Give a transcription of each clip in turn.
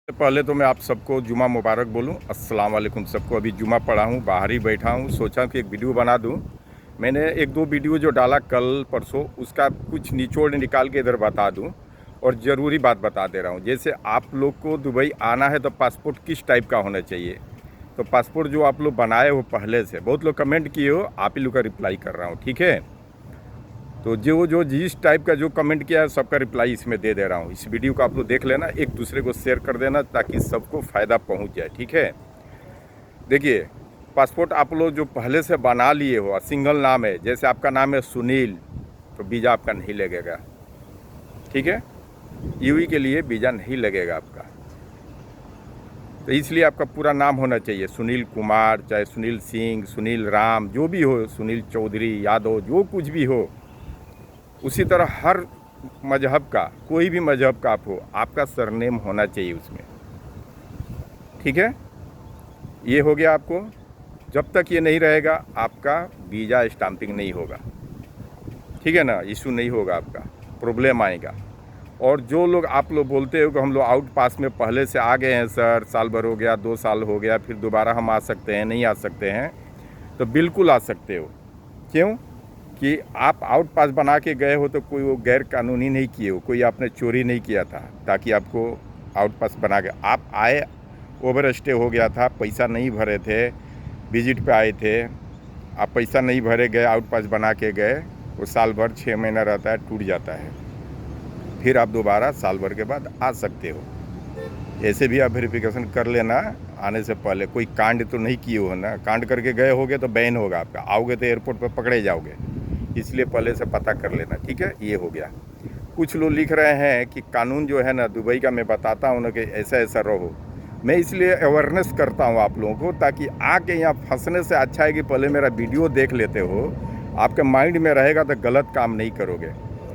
पहले तो मैं आप सबको जुमा मुबारक बोलूं। अस्सलाम वालेकुम सबको। अभी जुमा पढ़ा हूं, बाहर ही बैठा हूं, सोचा कि एक वीडियो बना दूं। मैंने एक दो वीडियो जो डाला कल परसों, उसका कुछ निचोड़ निकाल के इधर बता दूं और ज़रूरी बात बता दे रहा हूं। जैसे आप लोग को दुबई आना है तो पासपोर्ट किस टाइप का होना चाहिए। तो पासपोर्ट जो आप लोग बनाए हो पहले से, बहुत लोग कमेंट किए हो, आप ही लोग का रिप्लाई कर रहा हूँ, ठीक है। तो जो जिस टाइप का जो कमेंट किया है सबका रिप्लाई इसमें दे दे रहा हूँ। इस वीडियो को आप लोग देख लेना, एक दूसरे को शेयर कर देना ताकि सबको फ़ायदा पहुँच जाए, ठीक है। देखिए, पासपोर्ट आप लोग जो पहले से बना लिए हो, सिंगल नाम है, जैसे आपका नाम है सुनील, तो वीज़ा आपका नहीं लगेगा, ठीक है। यूई के लिए वीज़ा नहीं लगेगा आपका। तो इसलिए आपका पूरा नाम होना चाहिए सुनील कुमार, चाहे सुनील सिंह, सुनील राम, जो भी हो, सुनील चौधरी, यादव, जो कुछ भी हो। उसी तरह हर मजहब का, कोई भी मजहब का आप हो, आपका सरनेम होना चाहिए उसमें, ठीक है। ये हो गया आपको। जब तक ये नहीं रहेगा आपका वीज़ा स्टाम्पिंग नहीं होगा, ठीक है ना, इशू नहीं होगा, आपका प्रॉब्लम आएगा। और जो लोग आप लोग बोलते हो कि हम लोग आउट पास में पहले से आ गए हैं सर, साल भर हो गया, 2 साल हो गया, फिर दोबारा हम आ सकते हैं, नहीं आ सकते हैं, तो बिल्कुल आ सकते हो। क्यों कि आप आउट पास बना के गए हो तो कोई वो गैर कानूनी नहीं किए हो, कोई आपने चोरी नहीं किया था ताकि आपको आउट पास बना के आप आए। ओवर स्टे हो गया था, पैसा नहीं भरे थे, विजिट पे आए थे, आप पैसा नहीं भरे गए, आउट पास बना के गए, वो साल भर 6 महीना रहता है, टूट जाता है, फिर आप दोबारा साल भर के बाद आ सकते हो। ऐसे भी आप वेरिफिकेशन कर लेना आने से पहले। कोई कांड तो नहीं किए हो ना, कांड करके गए होगे तो बैन होगा आपका, आओगे तो एयरपोर्ट पर पकड़े जाओगे, इसलिए पहले से पता कर लेना, ठीक है। ये हो गया। कुछ लोग लिख रहे हैं कि कानून जो है ना दुबई का, मैं बताता हूँ ना कि ऐसा ऐसा रहो। मैं इसलिए अवेयरनेस करता हूँ आप लोगों को, ताकि आके यहाँ फंसने से अच्छा है कि पहले मेरा वीडियो देख लेते हो, आपके माइंड में रहेगा तो गलत काम नहीं करोगे।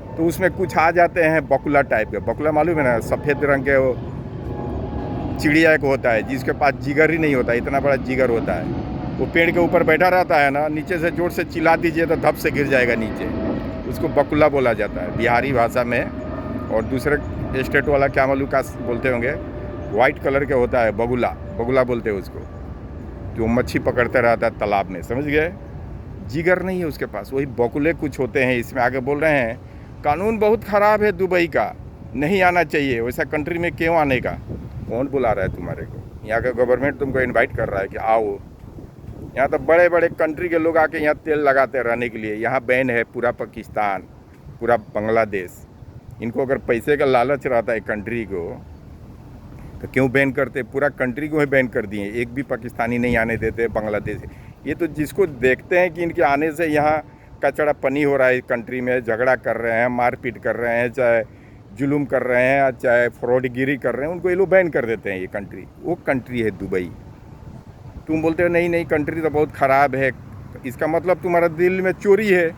तो उसमें कुछ आ जाते हैं बकुला टाइप के। बकुला मालूम है ना, सफ़ेद रंग के वो चिड़िया एक होता है जिसके पास जिगर ही नहीं होता, इतना बड़ा जिगर होता है, वो पेड़ के ऊपर बैठा रहता है ना, नीचे से जोर से चिल्ला दीजिए तो धप से गिर जाएगा नीचे। उसको बकुला बोला जाता है बिहारी भाषा में। और दूसरे स्टेट वाला क्या मालूम का बोलते होंगे, वाइट कलर के होता है, बगुला, बगुला बोलते हैं उसको, जो मच्छी पकड़ते रहता है तालाब में, समझ गए। जिगर नहीं है उसके पास, वही बकुले कुछ होते हैं। इसमें आगे बोल रहे हैं कानून बहुत ख़राब है दुबई का, नहीं आना चाहिए, वैसा कंट्री में क्यों आने का। कौन बुला रहा है तुम्हारे को? यहाँ का गवर्नमेंट तुमको इनवाइट कर रहा है कि आओ। यहाँ तो बड़े बड़े कंट्री के लोग आके यहाँ तेल लगाते रहने के लिए। यहाँ बैन है पूरा पाकिस्तान, पूरा बांग्लादेश। इनको अगर पैसे का लालच रहता है कंट्री को तो क्यों बैन करते? पूरा कंट्री को ही बैन कर दिए, एक भी पाकिस्तानी नहीं आने देते, बांग्लादेश। ये तो जिसको देखते हैं कि इनके आने से यहाँ कचड़ा पनी हो रहा है, कंट्री में झगड़ा कर रहे हैं, मारपीट कर रहे हैं, चाहे जुलूम कर रहे हैं, चाहे फ्रॉडगिरी कर रहे हैं, उनको ये लोग बैन कर देते हैं। ये कंट्री, वो कंट्री है दुबई। तुम बोलते हो नहीं नहीं कंट्री तो बहुत ख़राब है, इसका मतलब तुम्हारा दिल में चोरी है।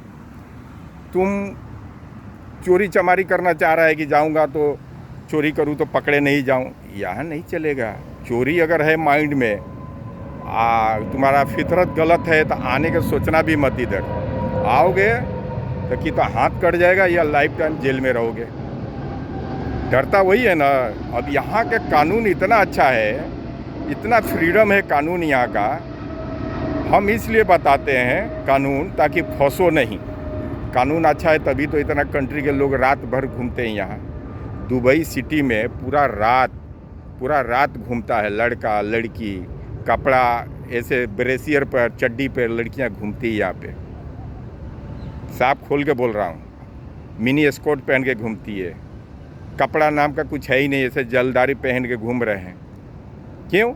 तुम चोरी चमारी करना चाह रहा है कि जाऊंगा तो चोरी करूं तो पकड़े नहीं जाऊं, यहाँ नहीं चलेगा। चोरी अगर है माइंड में, तुम्हारा फितरत गलत है तो आने का सोचना भी मत। इधर आओगे तो कि तो हाथ कट जाएगा या लाइफ टाइम जेल में रहोगे। डरता वही है ना। अब यहाँ के कानून इतना अच्छा है, इतना फ्रीडम है कानून यहाँ का, हम इसलिए बताते हैं कानून ताकि फंसो नहीं। कानून अच्छा है तभी तो इतना कंट्री के लोग रात भर घूमते हैं यहाँ दुबई सिटी में। पूरा रात घूमता है लड़का लड़की, कपड़ा ऐसे ब्रेसियर पर, चड्डी पर लड़कियाँ घूमती है यहाँ पे। साफ खोल के बोल रहा हूँ, मिनी स्कर्ट पहन के घूमती है, कपड़ा नाम का कुछ है ही नहीं, ऐसे जलदारी पहन के घूम रहे हैं। क्यों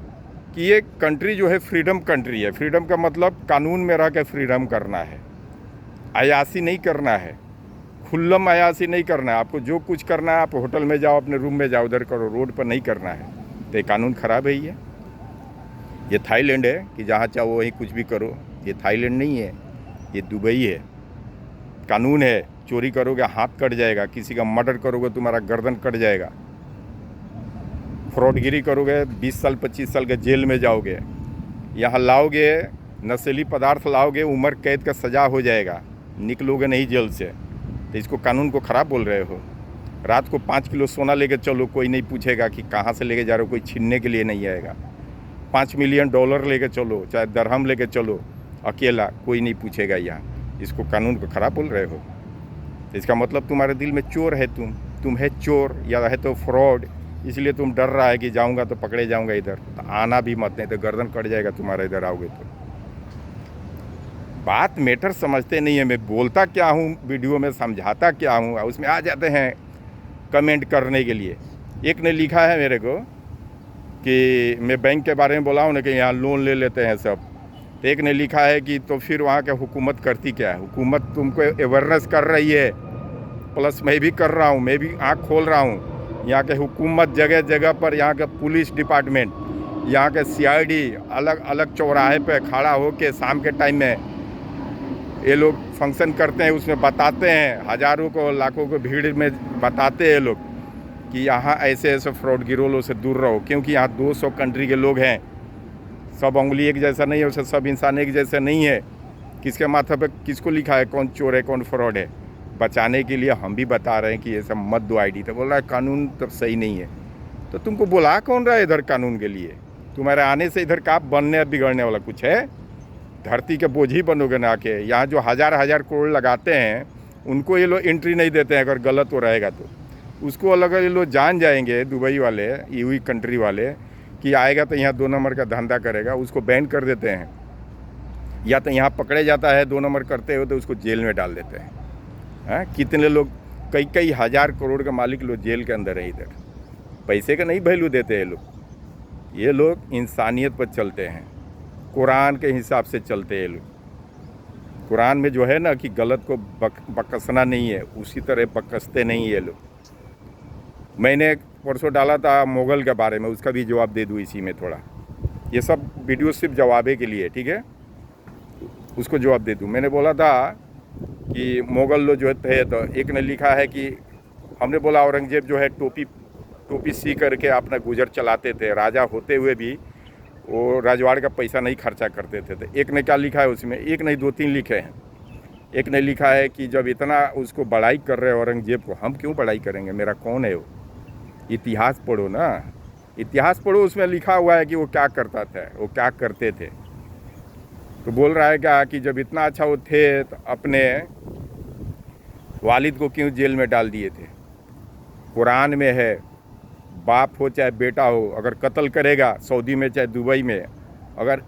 कि ये कंट्री जो है फ्रीडम कंट्री है। फ्रीडम का मतलब कानून में रह के फ्रीडम करना है, अयासी नहीं करना है, खुल्लम अयासी नहीं करना है। आपको जो कुछ करना है आप होटल में जाओ, अपने रूम में जाओ, उधर करो, रोड पर नहीं करना है। तो ये कानून ख़राब है। ये थाईलैंड है कि जहाँ चाहो वहीं कुछ भी करो। ये थाईलैंड नहीं है, ये दुबई है। कानून है, चोरी करोगे हाथ कट जाएगा, किसी का मर्डर करोगे तुम्हारा गर्दन कट जाएगा, फ्रॉडगिरी करोगे 20 साल 25 साल के जेल में जाओगे। यहाँ लाओगे नशीली पदार्थ लाओगे, उम्र कैद का सज़ा हो जाएगा, निकलोगे नहीं जेल से। तो इसको कानून को ख़राब बोल रहे हो। रात को 5 किलो सोना लेके चलो, कोई नहीं पूछेगा कि कहाँ से लेके जा रहे हो, कोई छीनने के लिए नहीं आएगा। $5 मिलियन लेके चलो, चाहे दरहम लेके चलो अकेला, कोई नहीं पूछेगा यहाँ। इसको कानून को खराब बोल रहे हो। इसका मतलब तुम्हारे दिल में चोर है, तुम है चोर या है तो फ्रॉड, इसलिए तुम डर रहा है कि जाऊंगा तो पकड़े जाऊंगा इधर। तो आना भी मत, नहीं तो गर्दन कट जाएगा तुम्हारा इधर आओगे तो। बात मैटर समझते नहीं है। मैं बोलता क्या हूँ वीडियो में, समझाता क्या हूँ, उसमें आ जाते हैं कमेंट करने के लिए। एक ने लिखा है मेरे को कि मैं बैंक के बारे में बोला हूँ ना कि यहाँ लोन ले लेते हैं सब। तो एक ने लिखा है कि तो फिर वहाँ के हुकूमत करती क्या है? हुकूमत तुमको अवेयरनेस कर रही है, प्लस मैं भी कर रहा हूँ, मैं भी आँख खोल रहा हूँ। यहाँ के हुकूमत जगह जगह पर, यहाँ के पुलिस डिपार्टमेंट, यहाँ के CID अलग अलग चौराहे पे खड़ा होके शाम के टाइम में ये लोग फंक्शन करते हैं, उसमें बताते हैं, हज़ारों को लाखों को भीड़ में बताते हैं लोग कि यहाँ ऐसे ऐसे फ्रॉड गिरोलों से दूर रहो, क्योंकि यहाँ 200 कंट्री के लोग हैं। सब उंगली एक जैसा नहीं है, उसे सब इंसान एक जैसे नहीं है। किसके माथे पे किसको लिखा है कौन चोर है कौन फ्रॉड है? बचाने के लिए हम भी बता रहे हैं कि ये सब मत दो ID। तो बोल रहा है कानून तब सही नहीं है। तो तुमको बुला कौन रहा है इधर कानून के लिए? तुम्हारे आने से इधर का बनने बिगड़ने वाला कुछ है? धरती के बोझ ही बनोगे ना आके। यहाँ जो हज़ार करोड़ लगाते हैं उनको ये लोग एंट्री नहीं देते हैं, अगर गलत हो रहेगा तो। उसको अलग ये लोग जान जाएंगे, दुबई वाले, EU कंट्री वाले, कि आएगा तो यहाँ 2 नंबर का धंधा करेगा, उसको बैन कर देते हैं। या तो यहाँ पकड़े जाता है 2 नंबर करते हो तो उसको जेल में डाल देते हैं। हाँ, कितने लोग, कई हज़ार करोड़ के मालिक लोग जेल के अंदर है इधर। पैसे का नहीं वैल्यू देते ये लोग इंसानियत पर चलते हैं, कुरान के हिसाब से चलते हैं लोग। कुरान में जो है ना कि गलत को बकसना नहीं है, उसी तरह बकसते नहीं ये लोग। मैंने परसों डाला था मुग़ल के बारे में, उसका भी जवाब दे दूँ इसी में थोड़ा। ये सब वीडियो सिर्फ जवाबे के लिए, ठीक है, उसको जवाब दे दूँ। मैंने बोला था कि मुग़ल लोग जो थे, तो एक ने लिखा है कि हमने बोला औरंगजेब जो है टोपी सी करके अपना गुजर चलाते थे, राजा होते हुए भी वो राजवाड़ का पैसा नहीं खर्चा करते थे। तो एक ने क्या लिखा है उसमें, एक नहीं 2-3 लिखे हैं। एक ने लिखा है कि जब इतना उसको बड़ाई कर रहे हैं औरंगजेब को, हम क्यों बड़ाई करेंगे, मेरा कौन है वो? इतिहास पढ़ो ना, इतिहास पढ़ो, उसमें लिखा हुआ है कि वो क्या करता था, वो क्या करते थे। तो बोल रहा है क्या कि जब इतना अच्छा वो थे तो अपने वालिद को क्यों जेल में डाल दिए थे? कुरान में है, बाप हो चाहे बेटा हो, अगर कत्ल करेगा सऊदी में चाहे दुबई में, अगर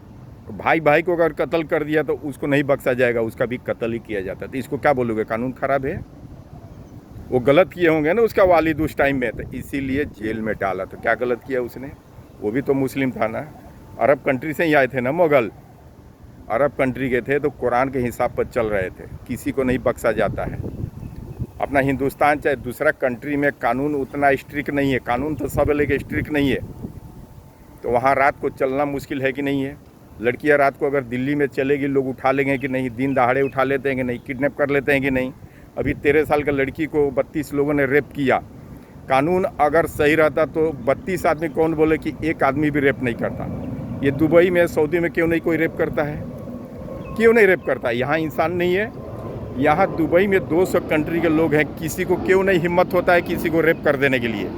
भाई को अगर कत्ल कर दिया तो उसको नहीं बख्शा जाएगा, उसका भी कत्ल ही किया जाता है। तो इसको क्या बोलोगे, कानून खराब है? वो गलत किए होंगे ना उसका वालिद उस टाइम में, तो इसीलिए जेल में डाला। तो क्या गलत किया उसने? वो भी तो मुस्लिम था ना, अरब कंट्री से ही आए थे ना मुग़ल, अरब कंट्री के थे, तो कुरान के हिसाब पर चल रहे थे, किसी को नहीं बख्शा जाता है। अपना हिंदुस्तान चाहे दूसरा कंट्री में कानून उतना स्ट्रिक्ट नहीं है, कानून तो सब लेके स्ट्रिक्ट नहीं है। तो वहाँ रात को चलना मुश्किल है कि नहीं है? लड़कियाँ रात को अगर दिल्ली में चलेगी, लोग उठा लेंगे कि नहीं? दिन दहाड़े उठा लेते हैं कि नहीं? किडनैप कर लेते हैं कि नहीं? अभी 13 साल का लड़की को 32 लोगों ने रेप किया। कानून अगर सही रहता तो 32 आदमी कौन बोले कि एक आदमी भी रेप नहीं करता? ये दुबई में, सऊदी में क्यों नहीं कोई रेप करता है? क्यों नहीं रेप करता? यहाँ इंसान नहीं है? यहाँ दुबई में 200 कंट्री के लोग हैं, किसी को क्यों नहीं हिम्मत होता है किसी को रेप कर देने के लिए?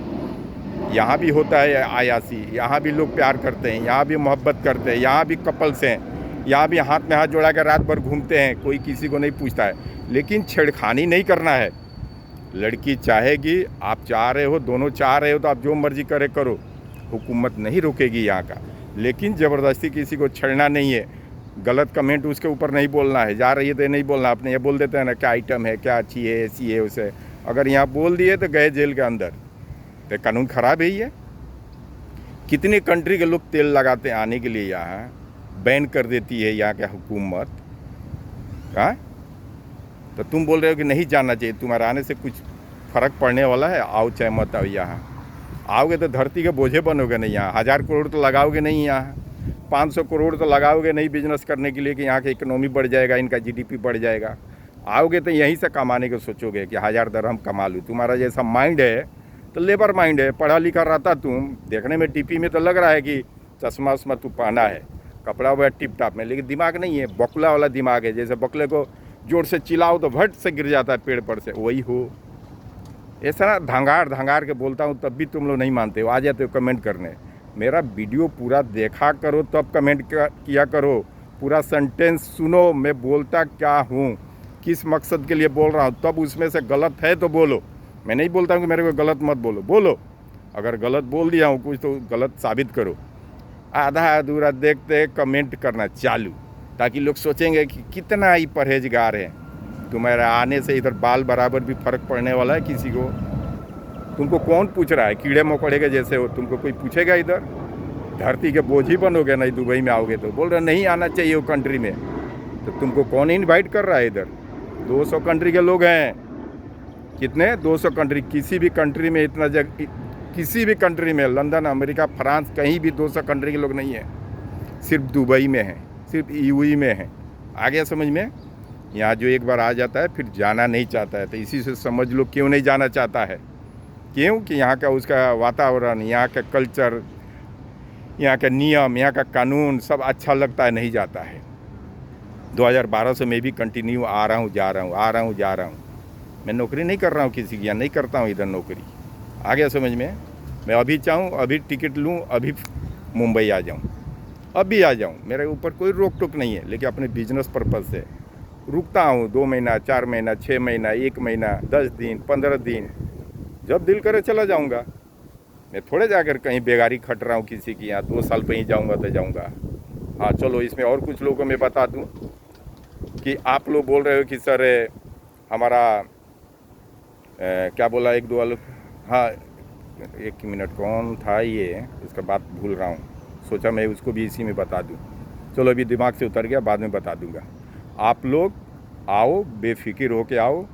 यहाँ भी होता है आयासी, यहाँ भी लोग प्यार करते हैं, यहाँ भी मोहब्बत करते हैं, यहाँ भी कपल्स हैं, यहाँ भी हाथ में हाथ जोड़ा कर रात भर घूमते हैं, कोई किसी को नहीं पूछता है। लेकिन छेड़खानी नहीं करना है। लड़की चाहेगी, आप चाह रहे हो, दोनों चाह रहे हो, तो आप जो मर्जी करे करो, हुकूमत नहीं रोकेगी यहाँ का। लेकिन ज़बरदस्ती किसी को छेड़ना नहीं है, गलत कमेंट उसके ऊपर नहीं बोलना है। जा रही है तो नहीं बोलना, अपने ये बोल देते हैं ना क्या आइटम है, क्या अच्छी है, ऐसी है, उसे अगर यहाँ बोल दिए तो गए जेल के अंदर। तो कानून ख़राब है ये। कितने कंट्री के लोग तेल लगाते हैं आने के लिए, यहाँ बैन कर देती है यहाँ के हुकूमत। हाँ, तो तुम बोल रहे हो कि नहीं जाना चाहिए, तुम्हारे आने से कुछ फ़र्क पड़ने वाला है? आओ चाहे मत आओ, यहाँ आओगे तो धरती के बोझे बनोगे नहीं। यहाँ 1000 करोड़ तो लगाओगे नहीं, यहाँ 500 करोड़ तो लगाओगे नहीं बिजनेस करने के लिए कि यहाँ की इकोनॉमी बढ़ जाएगा, इनका GDP बढ़ जाएगा। आओगे तो यहीं से कमाने को सोचोगे कि 1000 दरहम कमा लूँ। तुम्हारा जैसा माइंड है तो लेबर माइंड है, पढ़ा लिखा रहता तुम, देखने में DP में तो लग रहा है कि चश्मा उश्मा तू पहना है, कपड़ा हुआ टिप टाप में, लेकिन दिमाग नहीं है, बकुला वाला दिमाग है। जैसे बकले को जोर से चिल्लाओ तो भट से गिर जाता है पेड़ पर से, वही हो। ऐसा ना धांगार धांगार के बोलता हूँ तब भी तुम लोग नहीं मानते हो, आ जाते हो कमेंट करने। मेरा वीडियो पूरा देखा करो तब कमेंट किया करो, पूरा सेंटेंस सुनो मैं बोलता क्या हूँ, किस मकसद के लिए बोल रहा हूँ, तब उसमें से गलत है तो बोलो। मैं नहीं बोलता हूँ कि मेरे को गलत मत बोलो, बोलो। अगर गलत बोल दिया हूँ कुछ तो गलत साबित करो। आधा अधूरा देखते कमेंट करना चालू, ताकि लोग सोचेंगे कि कितना ही परहेजगार है। तुम्हारे आने से इधर बाल बराबर भी फर्क पड़ने वाला है किसी को? तुमको कौन पूछ रहा है? कीड़े मकोड़े के जैसे हो, तुमको कोई पूछेगा? इधर धरती के बोझ ही बनोगे नहीं दुबई में आओगे तो। बोल रहे नहीं आना चाहिए वो कंट्री में, तो तुमको कौन इनवाइट कर रहा है? इधर 200 कंट्री के लोग हैं। कितने? 200 कंट्री। किसी भी कंट्री में इतना किसी भी कंट्री में, लंदन, अमेरिका, फ्रांस, कहीं भी 200 कंट्री के लोग नहीं हैं। सिर्फ दुबई में हैं, सिर्फ यूएई में हैं। आ गया समझ में? यहाँ जो एक बार आ जाता है फिर जाना नहीं चाहता है। तो इसी से समझ लो क्यों नहीं जाना चाहता है। क्यों? कि यहाँ का उसका वातावरण, यहाँ का कल्चर, यहाँ का नियम, यहाँ का कानून सब अच्छा लगता है, नहीं जाता है। 2012 से मैं भी कंटिन्यू आ रहा हूँ जा रहा हूँ। मैं नौकरी नहीं कर रहा हूँ किसी की, या नहीं करता हूँ इधर नौकरी। आ गया समझ में? मैं अभी चाहूँ अभी टिकट लूँ, अभी मुंबई आ जाऊँ, अभी आ जाऊँ, मेरे ऊपर कोई रोक टोक नहीं है। लेकिन अपने बिजनेस पर्पज़ से रुकता हूँ 2 महीना, 4 महीना, 6 महीना, 1 महीना, 10 दिन, 15 दिन, जब दिल करे चला जाऊँगा। मैं थोड़े जाकर कहीं बेगारी खट रहा हूँ किसी की यहाँ। 2 साल कहीं जाऊँगा तो जाऊँगा। हाँ चलो, इसमें और कुछ लोगों को मैं बता दूँ कि आप लोग बोल रहे हो कि सर हमारा क्या बोला, 1-2 वालों, हाँ 1 मिनट, कौन था ये, उसका बात भूल रहा हूँ। सोचा मैं उसको भी इसी में बता दूँ। चलो अभी दिमाग से उतर गया, बाद में बता दूँगा। आप लोग आओ, बेफिक्र होके आओ।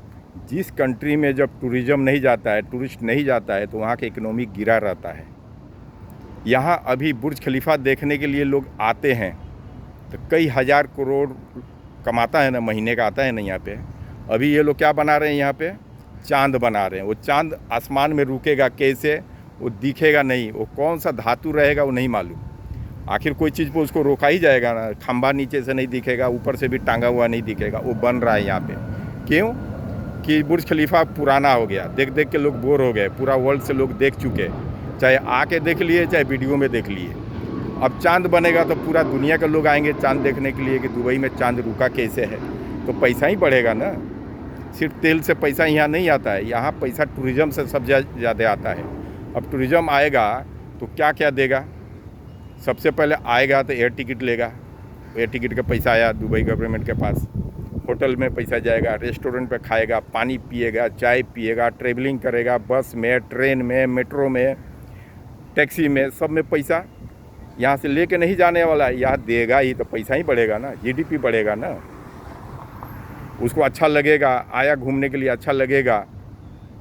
जिस कंट्री में जब टूरिज़्म नहीं जाता है, टूरिस्ट नहीं जाता है, तो वहाँ का इकोनॉमी गिरा रहता है। यहाँ अभी बुर्ज खलीफा देखने के लिए लोग आते हैं तो कई हज़ार करोड़ कमाता है ना, महीने का आता है ना यहाँ पे। अभी ये लोग क्या बना रहे हैं यहाँ पे? चांद बना रहे हैं। वो चांद आसमान में रुकेगा कैसे? वो दिखेगा नहीं, वो कौन सा धातु रहेगा वो नहीं मालूम। आखिर कोई चीज़ पर उसको रोका ही जाएगा ना। खंबा नीचे से नहीं दिखेगा, ऊपर से भी टांगा हुआ नहीं दिखेगा। वो बन रहा है यहाँ पे। क्यों? कि बुर्ज खलीफा पुराना हो गया, देख देख के लोग बोर हो गए। पूरा वर्ल्ड से लोग देख चुके, चाहे आके देख लिए चाहे वीडियो में देख लिए। अब चांद बनेगा तो पूरा दुनिया के लोग आएंगे चांद देखने के लिए कि दुबई में चांद रुका कैसे है। तो पैसा ही बढ़ेगा ना। सिर्फ तेल से पैसा यहाँ नहीं आता है, यहाँ पैसा टूरिज़्म से सब ज़्यादा आता है। अब टूरिज़्म आएगा तो क्या क्या देगा? सबसे पहले आएगा तो एयर टिकट लेगा। एयर टिकट का पैसा आया दुबई गवर्नमेंट के पास। होटल में पैसा जाएगा, रेस्टोरेंट पे खाएगा, पानी पिएगा, चाय पिएगा, ट्रेवलिंग करेगा, बस में, ट्रेन में, मेट्रो में, टैक्सी में, सब में पैसा यहाँ से लेके नहीं जाने वाला है, यहाँ देगा ही। तो पैसा ही बढ़ेगा ना, जीडीपी बढ़ेगा ना। उसको अच्छा लगेगा, आया घूमने के लिए अच्छा लगेगा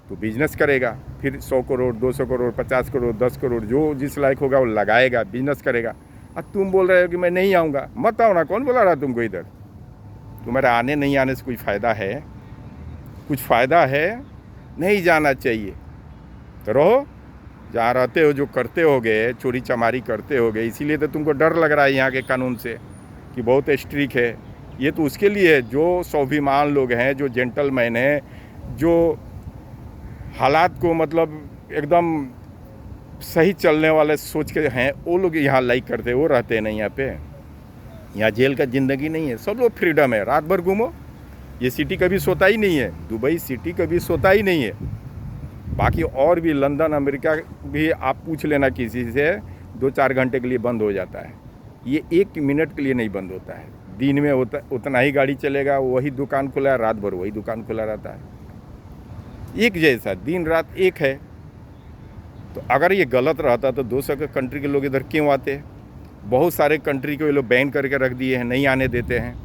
तो बिजनेस करेगा। फिर 100 करोड़, 200 करोड़, 50 करोड़, 10 करोड़, जो जिस लायक होगा वो लगाएगा, बिजनेस करेगा। अब तुम बोल रहे हो कि मैं नहीं आऊँगा, मत आओ ना। कौन बोला रहा तुमको इधर? तुम्हारे आने नहीं आने से कोई फ़ायदा है? कुछ फ़ायदा है? नहीं जाना चाहिए तो रहो जहाँ रहते हो। जो करते होगे, चोरी चमारी करते होगे, इसीलिए तो तुमको डर लग रहा है यहाँ के कानून से कि बहुत स्ट्रिक्ट है। ये तो उसके लिए है जो स्वाभिमान लोग हैं, जो जेंटलमैन हैं, जो हालात को मतलब एकदम सही चलने वाले सोच के हैं, वो लोग यहाँ लाइक करते हैं, वो रहते हैं नहीं यहाँ पे। यहाँ जेल का ज़िंदगी नहीं है, सब लोग फ्रीडम है, रात भर घूमो। ये सिटी कभी सोता ही नहीं है, दुबई सिटी कभी सोता ही नहीं है। बाकी और भी लंदन, अमेरिका भी आप पूछ लेना किसी से, 2-4 घंटे के लिए बंद हो जाता है। ये 1 मिनट के लिए नहीं बंद होता है। दिन में उतना ही गाड़ी चलेगा, वही दुकान खुला है, रात भर वही दुकान खुला रहता है। एक जैसा दिन रात एक है। तो अगर ये गलत रहता तो 200 के कंट्री के लोग इधर क्यों आते? बहुत सारे कंट्री को ये लोग बैन करके रख दिए हैं, नहीं आने देते हैं।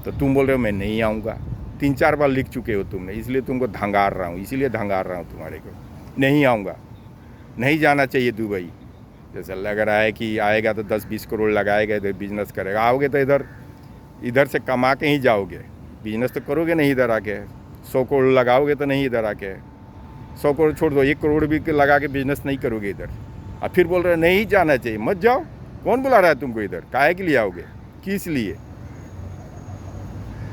तो तुम बोल रहे हो मैं नहीं आऊँगा। 3-4 बार लिख चुके हो तुमने, इसलिए तुमको धंगार रहा हूँ, इसीलिए धंगार रहा हूँ तुम्हारे को। नहीं आऊँगा, नहीं जाना चाहिए दुबई। जैसा लग रहा है कि आएगा तो 10-20 करोड़ लगाएगा, इधर बिजनेस करेगा। आओगे तो इधर से कमा के ही जाओगे, बिजनेस तो करोगे नहीं इधर आके। 100 करोड़ लगाओगे तो नहीं इधर आके। 100 करोड़ छोड़ दो, 1 करोड़ भी लगा के बिजनेस नहीं करोगे इधर। अब फिर बोल रहे नहीं जाना चाहिए, मत जाओ। कौन बुला रहा है तुमको इधर? काहे के लिए आओगे? किस लिए?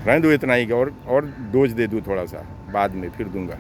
रहने दो इतना ही, और डोज दे दूँ थोड़ा सा, बाद में फिर दूंगा।